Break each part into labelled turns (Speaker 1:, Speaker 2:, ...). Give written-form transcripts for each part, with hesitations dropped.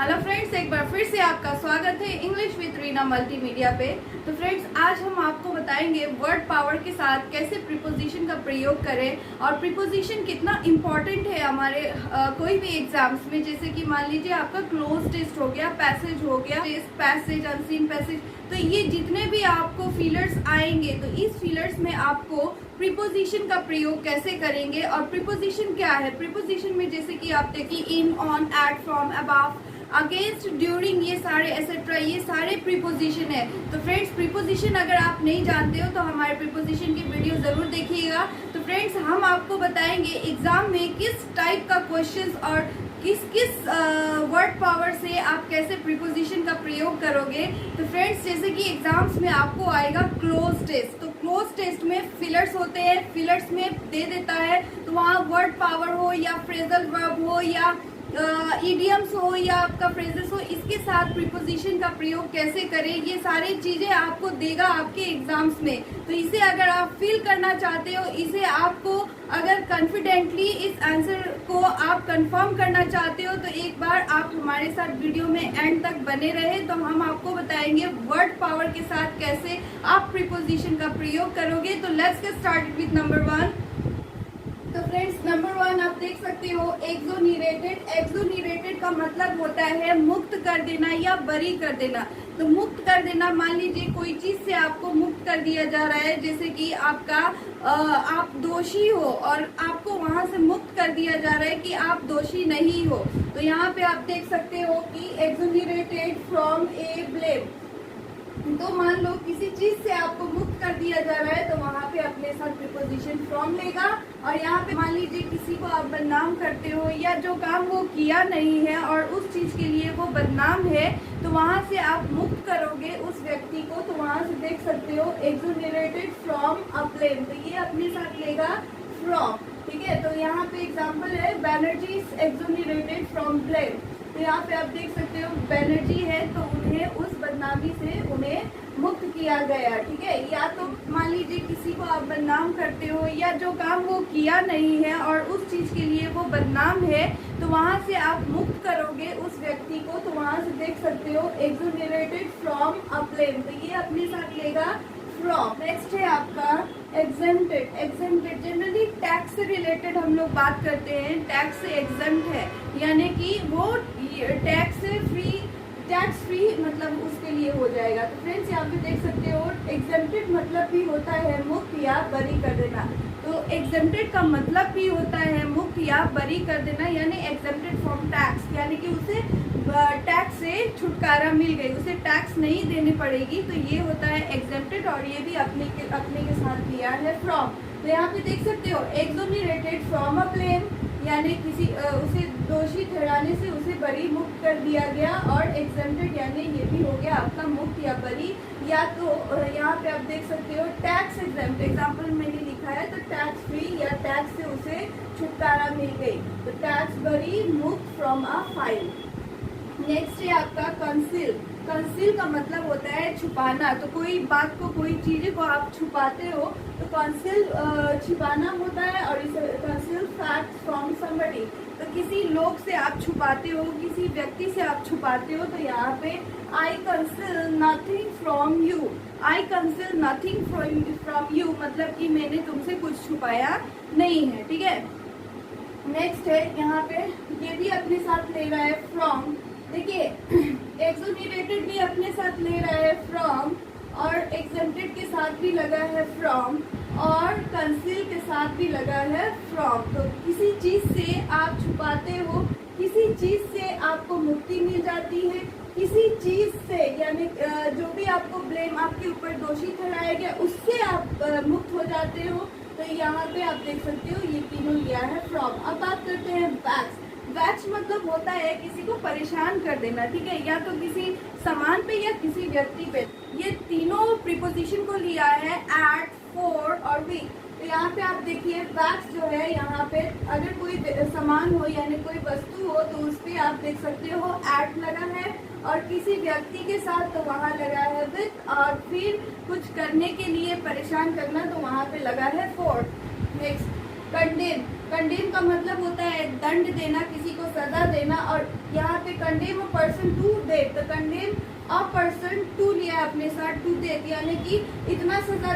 Speaker 1: Hello friends, एक बार फिर से आपका स्वागत है इंग्लिश विद रीना मल्टीमीडिया पे। तो फ्रेंड्स, आज हम आपको बताएंगे वर्ड पावर के साथ कैसे प्रीपोजिशन का प्रयोग करें और प्रीपोजिशन कितना इम्पोर्टेंट है हमारे कोई भी एग्जाम्स में। जैसे कि मान लीजिए आपका क्लोज टेस्ट हो गया, पैसेज हो गया, पैसेज, अनसीन पैसेज, तो ये जितने भी आपको फीलर्स आएंगे तो इस फीलर्स में आपको प्रीपोजिशन का प्रयोग कैसे करेंगे। और प्रीपोजिशन क्या है? प्रीपोजिशन में जैसे कि आप देखिए in, on, at, from, above, against, during, ये सारे एसेट्रा, ये सारे प्रीपोजिशन है। तो फ्रेंड्स, प्रीपोजिशन अगर आप नहीं जानते हो तो हमारे प्रीपोजिशन की वीडियो जरूर देखिएगा। तो फ्रेंड्स, हम आपको बताएंगे एग्जाम में किस टाइप का क्वेश्चंस और किस किस वर्ड पावर से आप कैसे प्रीपोजिशन का प्रयोग करोगे। तो फ्रेंड्स, जैसे कि एग्जाम्स में आपको आएगा क्लोज टेस्ट, तो क्लोज टेस्ट में फिलर्स होते हैं, फिलर्स में दे देता है, तो वहाँ वर्ड पावर हो या फ्रेजल वर्ब हो या इडियम्स हो या आपका फ्रेजेस हो, इसके साथ प्रीपोजिशन का प्रयोग कैसे करें, ये सारी चीजें आपको देगा आपके एग्जाम्स में। तो इसे अगर आप फील करना चाहते हो, इसे आपको अगर कॉन्फिडेंटली इस आंसर को आप कंफर्म करना चाहते हो, तो एक बार आप हमारे साथ वीडियो में एंड तक बने रहे। तो हम आपको बताएंगे वर्ड पावर के साथ कैसे आप प्रीपोजिशन का प्रयोग करोगे। तो let's get started with number 1। तो फ्रेंड्स, नंबर 1 आप देख सकते हो एक्सोनरेटेड। एक्सोनरेटेड का मतलब होता है मुक्त कर देना या बरी कर देना। तो मुक्त कर देना, मान लीजिए कोई चीज से आपको मुक्त कर दिया जा रहा है, जैसे कि आपका आप दोषी हो और आपको वहां से मुक्त कर दिया जा रहा है कि आप दोषी नहीं हो। तो यहाँ पे आप देख सकते हो कि एक्सोनरेटेड फ्रॉम ए ब्लेम। तो मान लो किसी चीज से आपको मुक्त कर दिया जा रहा है, तो वहाँ पे अपने साथ प्रीपोजिशन फ्रॉम लेगा। और यहाँ पे मान लीजिए किसी को आप बदनाम करते हो या जो काम वो किया नहीं है और उस चीज के लिए वो बदनाम है, तो वहाँ से आप मुक्त करोगे उस व्यक्ति को। तो वहाँ से देख सकते हो एक्सोनरेटेड फ्रॉम अ ब्लेम, तो ये अपने साथ लेगा फ्रॉम। ठीक है, तो यहाँ पे एग्जाम्पल है बैनर्जी इज एक्सोनरेटेड फ्रॉम ब्लेम। तो यहाँ पे आप देख सकते हो बैनर्जी है, तो उन्हें उस बदनामी से उन्हें मुक्त किया गया। ठीक है, या तो मान लीजिए किसी को आप बदनाम करते हो या जो काम वो किया नहीं है और उस चीज के लिए वो बदनाम है, तो वहां से आप मुक्त करोगे उस व्यक्ति को। तो वहां से देख सकते हो एक्सोनरेटेड फ्रॉम अ ब्लेम, तो ये अपने साथ लेगा फ्रॉम। नेक्स्ट है आपका एग्जेम्प्टेड। एग्जेम्प्टेड जनरली टैक्स से रिलेटेड हम लोग बात करते हैं। टैक्स से एग्जेम्प्ट है, यानी कि वो टैक्स से फ्री, टैक्स फ्री मतलब उसके लिए हो जाएगा। तो फ्रेंड्स, यहाँ पे देख सकते हो एग्जेम्प्टेड मतलब भी होता है मुक्त या बरी कर देना। तो एग्जेम्प्टेड का मतलब भी होता है मुक्त या बरी कर देना, यानी एग्जेम्प्टेड फ्रॉम टैक्स, यानी कि उसे टैक्स से छुटकारा मिल गई, उसे टैक्स नहीं देनी पड़ेगी। तो ये होता है एग्जेम्प्टेड, और ये भी अपने के साथ लिया है फ्रॉम। तो यहाँ पे देख सकते हो एक्सोनरेटेड फ्रॉम अ ब्लेम, यानी किसी उसे दोषी ठहराने से उसे बरी मुक्त कर दिया गया। और एग्जेम्प्टेड यानी ये भी हो गया आपका मुक्त या बरी। या तो यहाँ पे आप देख सकते हो टैक्स एग्जेम्प्ट, एग्जाम्पल मैंने लिखा है, तो टैक्स फ्री या टैक्स से उसे छुटकारा मिल गई। तो टैक्स बरी, मुक्त फ्रॉम अ फाइन। नेक्स्ट है आपका कंसील। कंसील का मतलब होता है छुपाना। तो कोई बात को, कोई चीज को आप छुपाते हो, तो कंसील छिपाना होता है। और इसे कंसील फैक्ट फ्रॉम समबडी, तो किसी लोग से आप छुपाते हो, किसी व्यक्ति से आप छुपाते हो। तो यहाँ पे I conceal nothing from you. I conceal nothing from you मतलब कि मैंने तुमसे कुछ छुपाया नहीं है। ठीक है, नेक्स्ट है यहाँ पे ये भी अपने साथ ले रहा है फ्रॉम। देखिए एक्सोनरेटेड भी अपने साथ ले रहा है फ्रॉम, और एग्जेम्प्टेड के साथ भी लगा है फ्रॉम, और कंसील के साथ भी लगा है फ्रॉम। तो किसी चीज से आप छुपाते हो, किसी चीज से आपको मुक्ति मिल जाती है, किसी चीज से यानी जो भी आपको ब्लेम, आपके ऊपर दोषी ठहराया गया, उससे आप मुक्त हो जाते हो। तो यहाँ पे आप देख सकते हो ये तीनों लिया है फ्रॉम। अब बात करते हैं वैक्स। वैक्स मतलब होता है किसी को परेशान कर देना। ठीक है, या तो किसी सामान पे या किसी व्यक्ति पे। ये तीनों प्रीपोजिशन को लिया है एट, फॉर और विथ। तो यहाँ पे आप देखिए वैक्स जो है, यहाँ पे अगर कोई सामान हो यानी कोई वस्तु हो, तो उस पे आप देख सकते हो एट लगा है, और किसी व्यक्ति के साथ तो वहाँ लगा है विथ, और फिर कुछ करने के लिए परेशान करना तो वहाँ पे लगा है फॉर। Next condemn. कंडेम का मतलब होता है दंड देना, किसी को सजा देना। और यहाँ पे पे condemn a person to death, तो कंडेम अ पर्सन टू लिया अपने साथ, टू डेथ यानी कि इतना सजा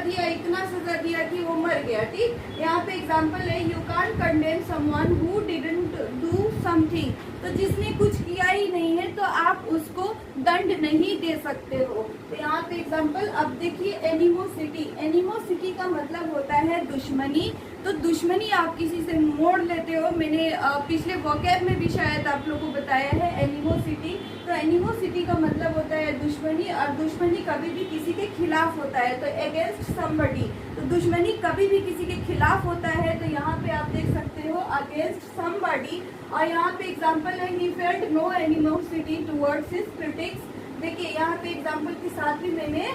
Speaker 1: दिया कि वो मर गया। ठीक, यहाँ पे एग्जांपल है you can't condemn someone who didn't do something, तो जिसने कुछ किया ही नहीं है तो आप उसको दंड नहीं दे सकते हो। तो यहाँ पे एग्जांपल अब देखिए एनिमोसिटी। एनिमोसिटी का मतलब होता है दुश्मनी। तो दुश्मनी आप किसी से मोड़ लेते हो, मैंने पिछले वोकैब में भी शायद आप लोगों को बताया है एनिमोसिटी। तो एनिमोसिटी का मतलब होता है दुश्मनी, और दुश्मनी कभी भी किसी के खिलाफ होता है, तो अगेंस्ट समबडी, तो दुश्मनी कभी भी किसी के खिलाफ होता है। तो यहाँ पे आप देख सकते हो अगेंस्ट समबडी। और यहाँ पे एग्जांपल है he felt no animosity towards his critics. देखिए यहाँ पे एग्जांपल के साथ भी मैंने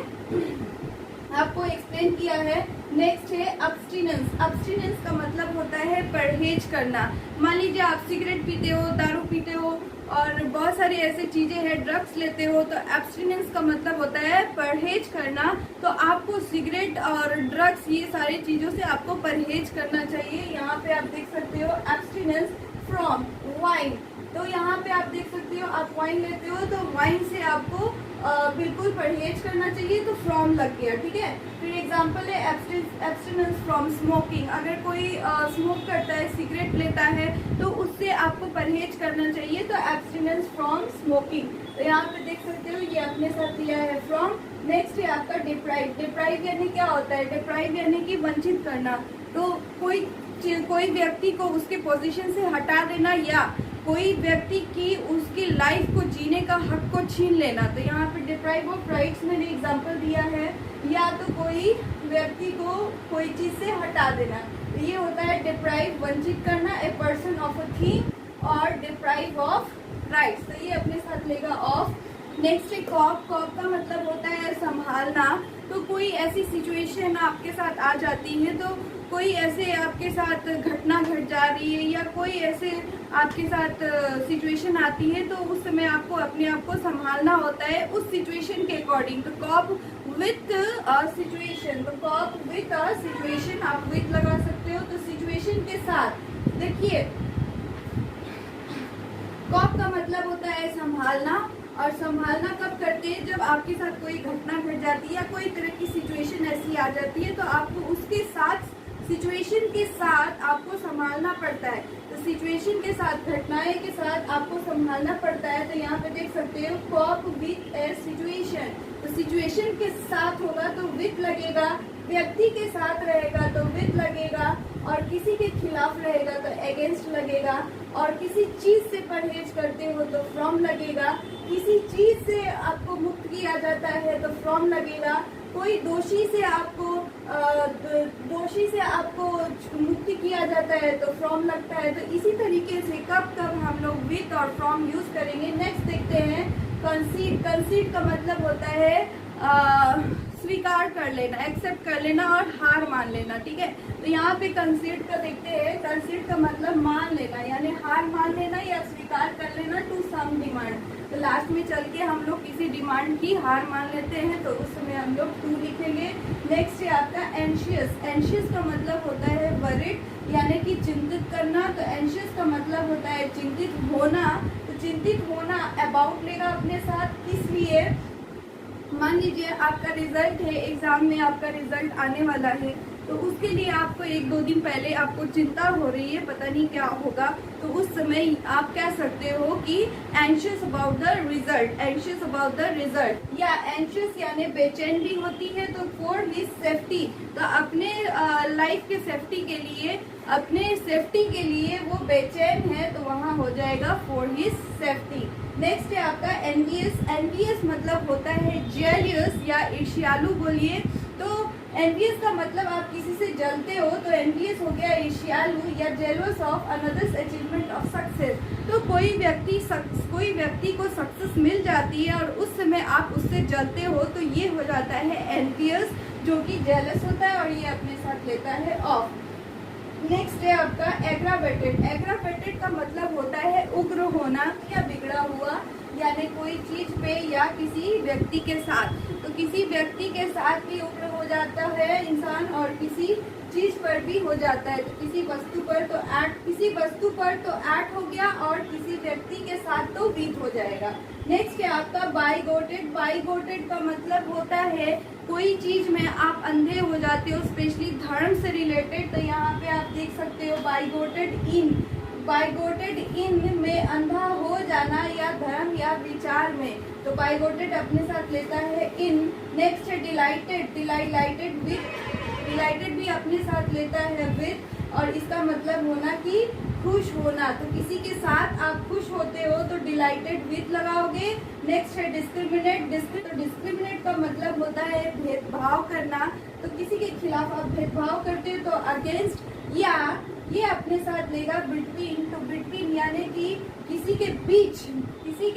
Speaker 1: आपको एक्सप्लेन किया है। नेक्स्ट है अब्स्टिनेंस। अब्स्टिनेंस का मतलब होता है परहेज करना। मान लीजिए आप सिगरेट पीते हो, दारू पीते हो और बहुत सारी ऐसी चीजें हैं, ड्रग्स लेते हो, तो एब्स्टिनेंस का मतलब होता है परहेज करना। तो आपको सिगरेट और ड्रग्स ये सारी चीजों से आपको परहेज करना चाहिए। यहाँ पे आप देख सकते हो एब्स्टिनेंस फ्रॉम वाइन। तो यहाँ पे आप देख सकते हो आप वाइन लेते हो तो वाइन से आपको बिल्कुल परहेज करना चाहिए, तो फ्रॉम लग गया। ठीक है, फिर एग्जांपल है एब्स्टिनेंस फ्रॉम स्मोकिंग। अगर कोई स्मोक करता है, सिगरेट लेता है, तो उससे आपको परहेज करना चाहिए, तो एब्स्टिनेंस फ्रॉम स्मोकिंग। तो यहाँ पे देख सकते हो ये अपने साथ लिया है फ्रॉम। नेक्स्ट है आपका डिप्राइव। डिप्राइव यानी क्या होता है? डिप्राइव यानी कि वंचित करना। तो कोई व्यक्ति को उसके पोजीशन से हटा देना, या कोई व्यक्ति की उसकी लाइफ को जीने का हक को छीन लेना। तो यहाँ पे डिप्राइव ऑफ राइट्स मैंने एग्जांपल दिया है, या तो कोई व्यक्ति को कोई चीज से हटा देना। तो ये होता है डिप्राइव, वंचित करना, a person of a thing, और डिप्राइव ऑफ राइट्स। तो ये अपने साथ लेगा ऑफ। नेक्स्ट है कॉप। कॉप का मतलब होता है संभालना। तो कोई ऐसी सिचुएशन आपके साथ आ जाती है, तो कोई ऐसे आपके साथ घटना घट जा रही है, या कोई ऐसे आपके साथ सिचुएशन आती है, तो उस समय आपको अपने आप को संभालना होता है उस सिचुएशन के अकॉर्डिंग। तो कॉप विथ अ सिचुएशन, तो कॉप विथ अ सिचुएशन, आप विथ लगा सकते हो, तो सिचुएशन के साथ। देखिए कॉप का मतलब होता है संभालना, और संभालना कब करते हैं? जब आपके साथ कोई घटना घट जाती है या कोई तरह की सिचुएशन ऐसी आ जाती है, तो आपको उसके साथ, सिचुएशन के साथ आपको संभालना पड़ता है। तो सिचुएशन के साथ, घटनाएं के साथ आपको संभालना पड़ता है। तो यहाँ पे देख सकते हो कॉप विथ ए सिचुएशन। तो सिचुएशन के साथ होगा तो विथ लगेगा, व्यक्ति के साथ रहेगा तो विथ लगेगा, और किसी के खिलाफ रहेगा तो अगेंस्ट लगेगा, और किसी चीज से परहेज करते हो तो फ्रॉम लगेगा, किसी चीज से आपको मुक्त किया जाता है तो फ्रॉम लगेगा, कोई दोषी से आपको मुक्ति किया जाता है तो फ्रॉम लगता है। तो इसी तरीके से कब कब हम लोग विथ और फ्रॉम यूज करेंगे। नेक्स्ट देखते हैं कंसीड। कंसीड का मतलब होता है स्वीकार कर लेना, एक्सेप्ट कर लेना और हार मान लेना। ठीक है, तो यहाँ पे कंसीड का देखते हैं। कंसीड का मतलब मान लेना, यानी हार मान लेना या स्वीकार कर लेना टू सम डिमांड। तो लास्ट में चल के हम लोग किसी डिमांड की हार मान लेते हैं, तो उस समय हम लोग टू लिखेंगे। नेक्स्ट है आपका एंशियस। एंशियस का मतलब होता है वरिड, यानी कि चिंतित करना। तो एंशियस का मतलब होता है चिंतित होना। तो चिंतित होना अबाउट लेगा अपने साथ, किस लिए? मान लीजिए आपका रिजल्ट है, एग्जाम में आपका रिजल्ट आने वाला है, तो उसके लिए आपको 1-2 दिन पहले आपको चिंता हो रही है, पता नहीं क्या होगा, तो उस समय आप कह सकते हो कि anxious about the result, anxious about the result. या एंशियस यानी बेचैन भी होती है, तो फॉर हिज सेफ्टी, तो अपने लाइफ के सेफ्टी के लिए, अपने सेफ्टी के लिए वो बेचैन है, तो वहाँ हो जाएगा फॉर हिज सेफ्टी। नेक्स्ट है आपका एनवियस। एनवियस मतलब होता है जेलियस या ईर्ष्यालु बोलिए। तो एनवियस का मतलब आप किसी से जलते हो, तो एनवियस हो गया ईर्ष्यालु या jealous of another's achievement of success. तो कोई व्यक्ति को सक्सेस मिल जाती है और उस समय आप उससे जलते हो, तो ये हो जाता है एनवियस, जो कि जेलस होता है, और ये अपने साथ लेता है ऑफ। नेक्स्ट है आपका एग्रावेटेड। एग्रावेटेड का मतलब होता है उग्र होना या बिगड़ा हुआ, यानी कोई चीज पे या किसी व्यक्ति के साथ। तो तो किसी व्यक्ति के साथ भी उम्र हो जाता है इंसान, और किसी चीज पर भी हो जाता है। तो किसी वस्तु पर तो ऐट हो गया, और किसी व्यक्ति के साथ तो बीत हो जाएगा। नेक्स्ट है आपका बाइगोटेड। बाइगोटेड का मतलब होता है कोई चीज में आप अंधे हो जाते हो, स्पेशली धर्म से रिलेटेड। तो यहाँ पे आप देख सकते हो बाइगोटेड इन में अंधा हो जाना, या धर्म या विचार में। तो बाइगोटेड अपने साथ लेता है इन। नेक्स्ट है डिलाइटेड। डिलाइटेड भी अपने साथ लेता है विद, और इसका मतलब होना कि खुश होना। तो किसी के साथ आप खुश होते हो तो डिलाइटेड विद लगाओगे। नेक्स्ट है डिस्क्रिमिनेट। डिस्क्रिमिनेट का मतलब होता है भेदभाव करना। तो किसी के खिलाफ आप भेदभाव करते हो तो अगेंस्ट, या ये अपने साथ लेगा बिटवीन। तो बिटवीन यानी कि किसी के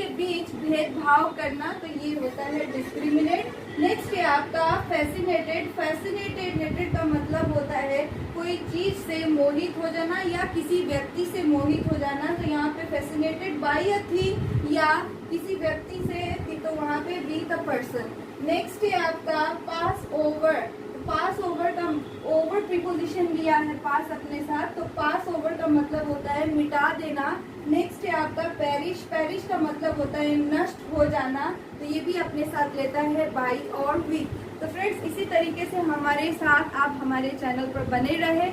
Speaker 1: बीच भेदभाव करना, तो ये होता है डिस्क्रिमिनेट। नेक्स्ट है आपका फैसिनेटेड। फैसिनेटेड का मतलब होता है कोई चीज से मोहित हो जाना, या किसी व्यक्ति से मोहित हो जाना। तो यहाँ पे फैसिनेटेड बाय अ थिंग, या किसी व्यक्ति से, तो वहाँ पे बी द पर्सन। नेक्स्ट है आपका पास ओवर। पास ओवर का ओवर प्रीपोजिशन लिया है पास अपने साथ, तो पास ओवर का मतलब होता है मिटा देना। नेक्स्ट है आपका पेरिश। पेरिश का मतलब होता है नष्ट हो जाना, तो ये भी अपने साथ लेता है बाई और विद। तो फ्रेंड्स, इसी तरीके से हमारे साथ आप हमारे चैनल पर बने रहे।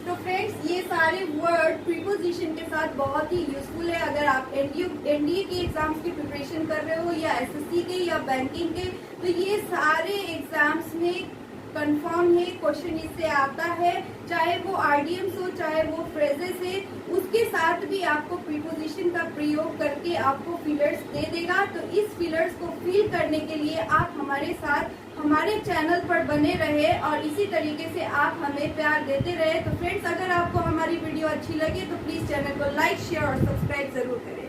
Speaker 1: तो फ्रेंड्स, ये सारे वर्ड प्रीपोजिशन के साथ बहुत ही यूजफुल है अगर आप एनडीए की एग्जाम्स की प्रिपरेशन कर रहे हो, या एसएससी के, या बैंकिंग के। तो ये सारे एग्जाम्स में कंफर्म है क्वेश्चन इससे आता है, चाहे वो आरडीएम्स हो, चाहे वो फ्रेजेस है। उसके साथ भी आपको प्रीपोजिशन का प्रयोग करके आपको फिलर्स दे देगा। तो इस फिलर्स को फिल करने के लिए आप हमारे साथ हमारे चैनल पर बने रहे, और इसी तरीके से आप हमें प्यार देते रहे। तो फ्रेंड्स, अगर आपको हमारी वीडियो अच्छी लगे तो प्लीज चैनल को लाइक, शेयर और सब्सक्राइब जरूर करें।